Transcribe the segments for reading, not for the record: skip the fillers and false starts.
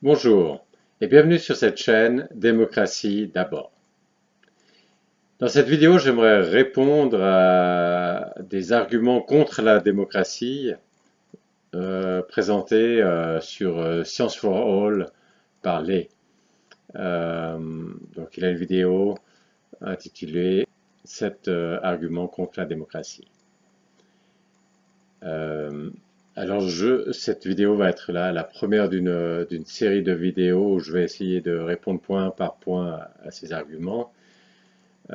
Bonjour et bienvenue sur cette chaîne Démocratie d'abord. Dans cette vidéo, j'aimerais répondre à des arguments contre la démocratie présentés sur Science for All par Lay. Donc il a une vidéo intitulée 7 arguments contre la démocratie. Alors cette vidéo va être la première d'une série de vidéos où je vais essayer de répondre point par point à ces arguments. Et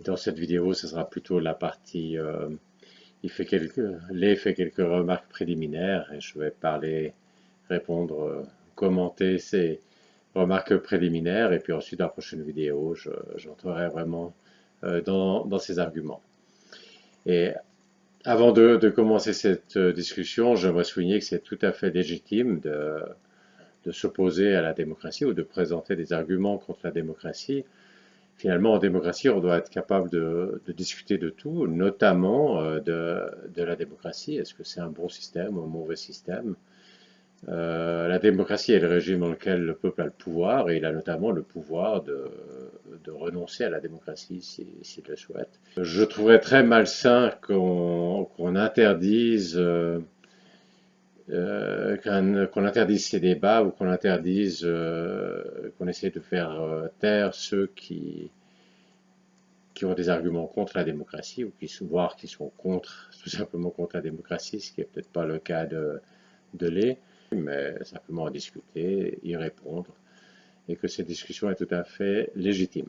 dans cette vidéo, ce sera plutôt la partie Lay fait quelques remarques préliminaires et je vais répondre, commenter ces remarques préliminaires et puis ensuite dans la prochaine vidéo, j'entrerai vraiment dans ces arguments. Et avant de commencer cette discussion, j'aimerais souligner que c'est tout à fait légitime de s'opposer à la démocratie ou de présenter des arguments contre la démocratie. Finalement, en démocratie, on doit être capable de discuter de tout, notamment de la démocratie. Est-ce que c'est un bon système ou un mauvais système? La démocratie est le régime dans lequel le peuple a le pouvoir, et il a notamment le pouvoir de renoncer à la démocratie s'il le souhaite. Je trouverais très malsain qu'on interdise qu'on interdise ces débats ou qu'on interdise, qu'on essaie de faire taire ceux qui ont des arguments contre la démocratie ou voire qui sont tout simplement contre la démocratie, ce qui n'est peut-être pas le cas de Lay, mais simplement en discuter, y répondre, et que cette discussion est tout à fait légitime.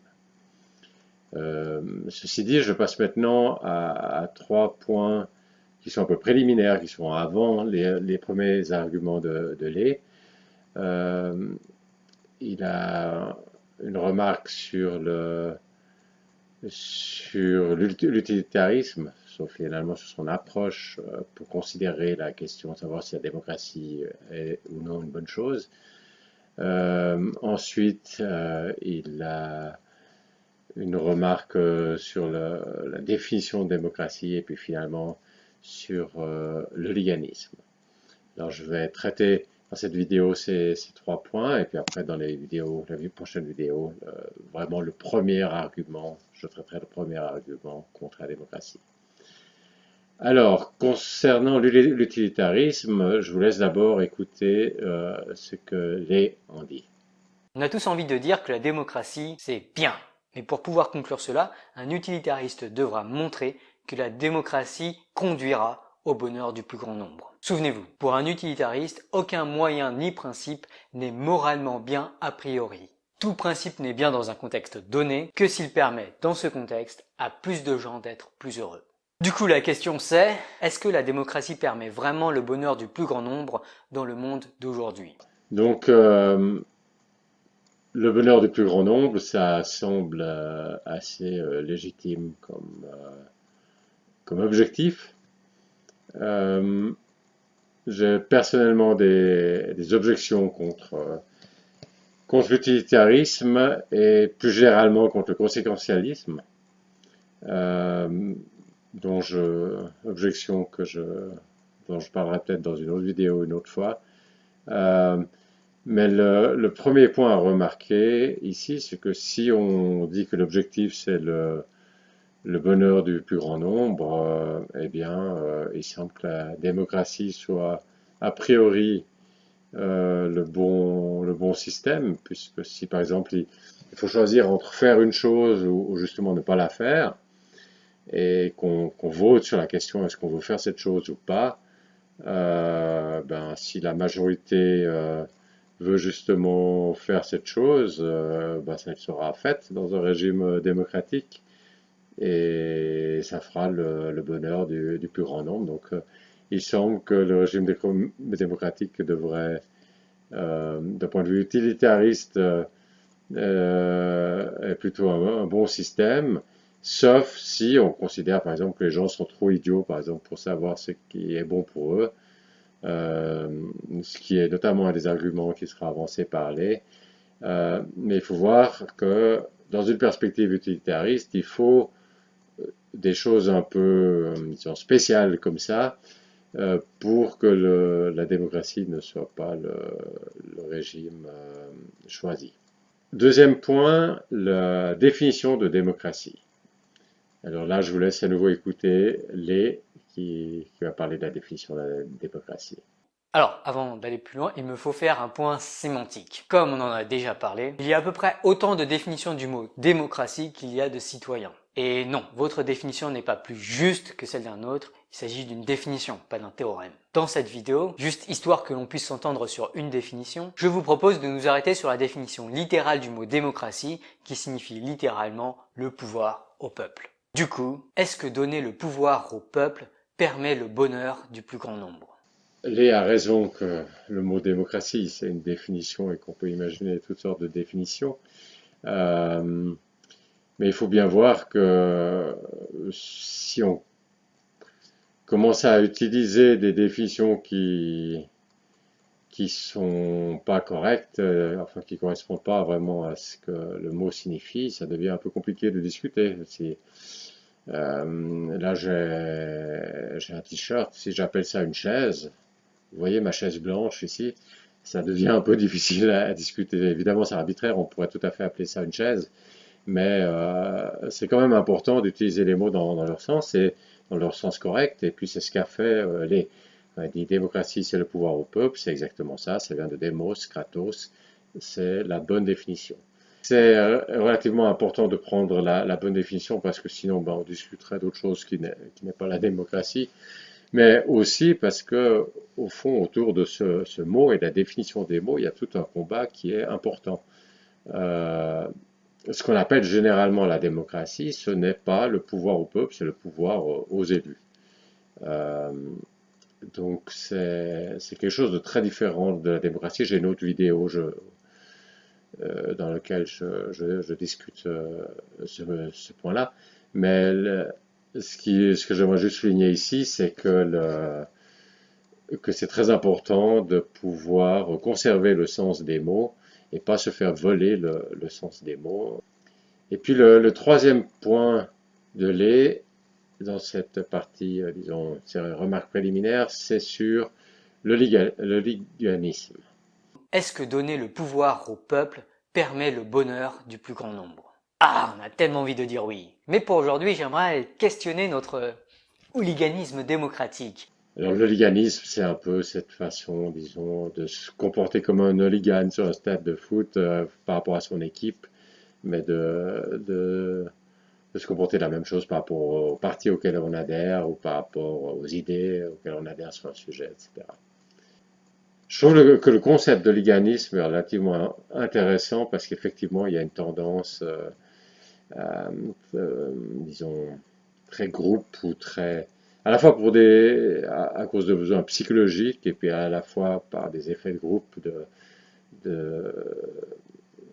Ceci dit, je passe maintenant à 3 points qui sont un peu préliminaires, qui sont avant les premiers arguments de Lay. Il a une remarque sur l'utilitarisme, sauf finalement sur son approche pour considérer la question de savoir si la démocratie est ou non une bonne chose. Ensuite, il a une remarque sur la définition de démocratie et puis finalement sur le liganisme. Alors je vais traiter dans cette vidéo ces 3 points et puis après dans la prochaine vidéo, vraiment le premier argument, je traiterai le premier argument contre la démocratie. Alors, concernant l'utilitarisme, je vous laisse d'abord écouter ce que Lay en dit. On a tous envie de dire que la démocratie, c'est bien. Mais pour pouvoir conclure cela, un utilitariste devra montrer que la démocratie conduira au bonheur du plus grand nombre. Souvenez-vous, pour un utilitariste, aucun moyen ni principe n'est moralement bien a priori. Tout principe n'est bien dans un contexte donné que s'il permet, dans ce contexte, à plus de gens d'être plus heureux. Du coup, la question c'est, est-ce que la démocratie permet vraiment le bonheur du plus grand nombre dans le monde d'aujourd'hui? Donc, le bonheur du plus grand nombre, ça semble assez légitime comme objectif. J'ai personnellement des objections contre l'utilitarisme et plus généralement contre le conséquentialisme, dont je parlerai peut-être dans une autre vidéo une autre fois. Mais le premier point à remarquer ici, c'est que si on dit que l'objectif c'est le bonheur du plus grand nombre, eh bien, il semble que la démocratie soit a priori le bon système, puisque si par exemple il faut choisir entre faire une chose ou justement ne pas la faire, et qu'on vote sur la question est-ce qu'on veut faire cette chose ou pas, si la majorité veut justement faire cette chose, ça sera fait dans un régime démocratique et ça fera le bonheur du plus grand nombre. Donc il semble que le régime démocratique devrait, d'un point de vue utilitariste, est plutôt un bon système, sauf si on considère par exemple que les gens sont trop idiots par exemple pour savoir ce qui est bon pour eux, ce qui est notamment un des arguments qui sera avancé par Lay. Mais il faut voir que dans une perspective utilitariste, il faut des choses un peu disons, spéciales comme ça pour que la démocratie ne soit pas le régime choisi. Deuxième point, la définition de démocratie. Alors là, je vous laisse à nouveau écouter qui va parler de la définition de la démocratie. Alors, avant d'aller plus loin, il me faut faire un point sémantique. Comme on en a déjà parlé, il y a à peu près autant de définitions du mot démocratie qu'il y a de citoyens. Et non, votre définition n'est pas plus juste que celle d'un autre, il s'agit d'une définition, pas d'un théorème. Dans cette vidéo, juste histoire que l'on puisse s'entendre sur une définition, je vous propose de nous arrêter sur la définition littérale du mot démocratie, qui signifie littéralement le pouvoir au peuple. Du coup, est-ce que donner le pouvoir au peuple permet le bonheur du plus grand nombre ? Lé a raison que le mot démocratie, c'est une définition et qu'on peut imaginer toutes sortes de définitions. Mais il faut bien voir que si on commence à utiliser des définitions qui sont pas correctes, enfin qui correspondent pas vraiment à ce que le mot signifie, ça devient un peu compliqué de discuter. Là, j'ai un t-shirt, si j'appelle ça une chaise, vous voyez ma chaise blanche ici, ça devient un peu difficile à discuter. Évidemment, c'est arbitraire, on pourrait tout à fait appeler ça une chaise, mais c'est quand même important d'utiliser les mots dans leur sens et dans leur sens correct. Et puis c'est ce qu'a fait on dit démocratie, c'est le pouvoir au peuple, c'est exactement ça. Ça vient de demos, kratos, c'est la bonne définition. C'est relativement important de prendre la bonne définition parce que sinon on discuterait d'autre chose qui n'est pas la démocratie. Mais aussi parce que, au fond, autour de ce mot et de la définition des mots, il y a tout un combat qui est important. Euh, Ce qu'on appelle généralement la démocratie, ce n'est pas le pouvoir au peuple, c'est le pouvoir aux élus. Euh, donc c'est quelque chose de très différent de la démocratie. J'ai une autre vidéo dans laquelle je discute ce point-là. Mais ce que j'aimerais juste souligner ici, c'est que c'est très important de pouvoir conserver le sens des mots et pas se faire voler le sens des mots. Et puis le troisième point de Lé, dans cette partie, disons, ces remarques préliminaires, c'est sur le liganisme. Est-ce que donner le pouvoir au peuple permet le bonheur du plus grand nombre? Ah, on a tellement envie de dire oui. Mais pour aujourd'hui, j'aimerais questionner notre hooliganisme démocratique. Alors le liganisme, c'est un peu cette façon, disons, de se comporter comme un hooligan sur un stade de foot par rapport à son équipe, mais de se comporter de la même chose par rapport au parti auquel on adhère ou par rapport aux idées auxquelles on adhère sur un sujet, etc. Je trouve que le concept de liganisme est relativement intéressant parce qu'effectivement, il y a une tendance, disons, très groupe ou très, à la fois à cause de besoins psychologiques et puis à la fois par des effets de groupe de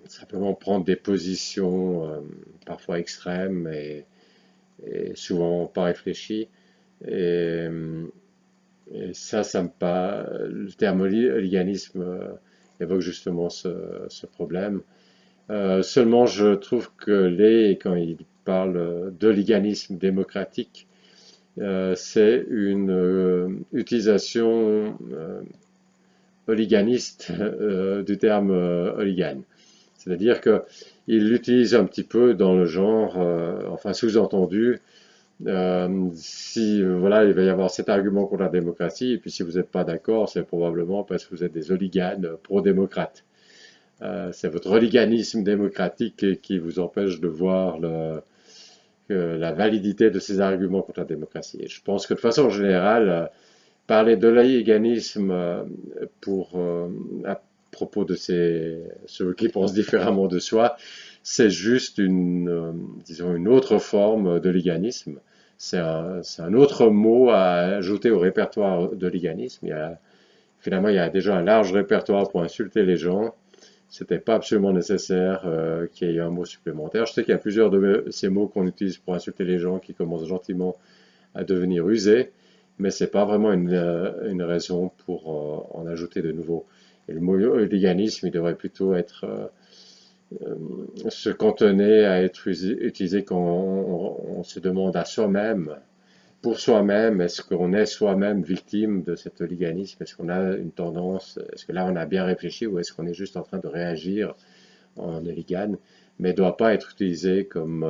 simplement prendre des positions parfois extrêmes et souvent pas réfléchies. Et, et ça me pas. Le terme hooliganisme évoque justement ce problème. Seulement, je trouve que quand il parle de hooliganisme démocratique, c'est une utilisation hooliganiste du terme hooligan. C'est-à-dire qu'il l'utilise un petit peu dans le genre, enfin sous-entendu, si voilà, il va y avoir cet argument contre la démocratie, et puis si vous n'êtes pas d'accord, c'est probablement parce que vous êtes des hooligans pro-démocrates. C'est votre hooliganisme démocratique qui vous empêche de voir la validité de ces arguments contre la démocratie. Et je pense que de façon générale, parler de hooliganisme à propos de ceux qui pensent différemment de soi, c'est juste disons une autre forme de liganisme. C'est un autre mot à ajouter au répertoire de liganisme. Finalement, il y a déjà un large répertoire pour insulter les gens. C'était pas absolument nécessaire qu'il y ait un mot supplémentaire. Je sais qu'il y a plusieurs de ces mots qu'on utilise pour insulter les gens qui commencent gentiment à devenir usés, mais c'est pas vraiment une raison pour en ajouter de nouveaux. Et le mot hooliganisme, il devrait plutôt se cantonner à être utilisé quand on se demande à soi-même pour soi-même, est-ce qu'on est soi-même victime de cet oliganisme? Est-ce qu'on a une tendance, est-ce que là on a bien réfléchi ou est-ce qu'on est juste en train de réagir en oligane, mais ne doit pas être utilisé comme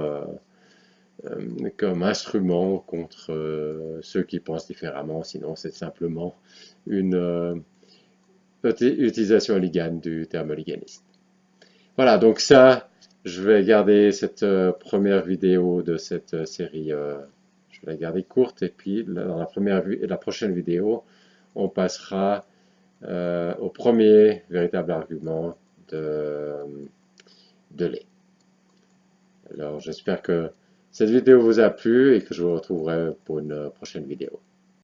instrument contre ceux qui pensent différemment, sinon c'est simplement une utilisation oligane du terme oliganiste. Voilà, donc ça, je vais garder cette première vidéo de cette série, je vais la garder courte, et puis dans la prochaine vidéo, on passera au premier véritable argument de lait. Alors j'espère que cette vidéo vous a plu et que je vous retrouverai pour une prochaine vidéo.